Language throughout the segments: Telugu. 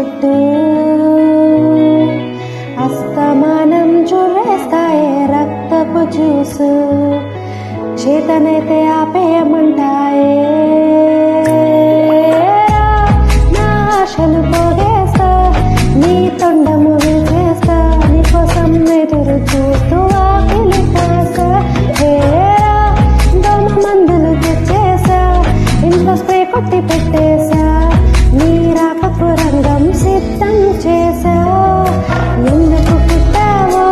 చుట్టూ అస్తమానం చూరేస్తాయే రక్తపు జ్యూసు చేతనైతే ఆపేయమంటాయే నా ఆశలు పోగేస్తా నీ తొండము వేసేస్తా నీకోసం ఎదురు చూస్తూ ఆకిలి కాసా దోమ మందులు తెచ్చేసా ఇంట్లో స్ప్రే కొట్టి పెట్టేసా నీ రాకపు రంగం సిద్ధం చేసా ఎందుకు పుట్టావో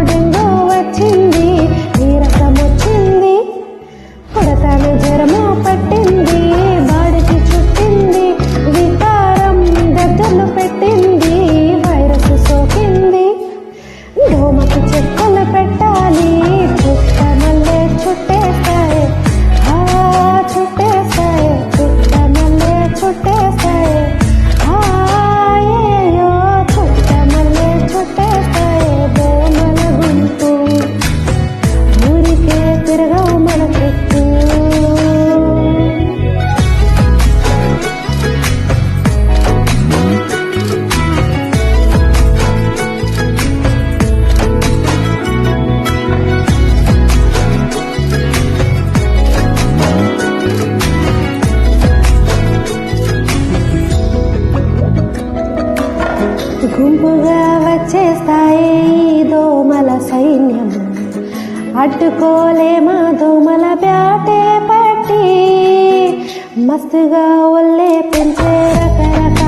డెంగు వచ్చింది నీరసం వచ్చింది పుడతాను జ్వరము పట్టింది బాడికి చుట్టింది వికారం గద్దలు పెట్టింది వైరస్ సోకింది దోమకు చెక్కలు పెట్టాలి చుట్ట మల్లె చుట్టేస్తాయి చుట్టేస్తాయి చుట్ట మల్లె చుట్టేస్తాయి అయ్యో చుట్ట మల్లె చుట్టేస్తాయి దోమల గుంపు ఊరికే తిరగవు మన చుట్టూ గుంపుగా వచ్చేస్తాయి దోమల సైన్యం అడ్డుకోలేమా దోమల బ్యాటే పట్టి మస్తుగా ఒళ్ళే పెంచే రకరకాల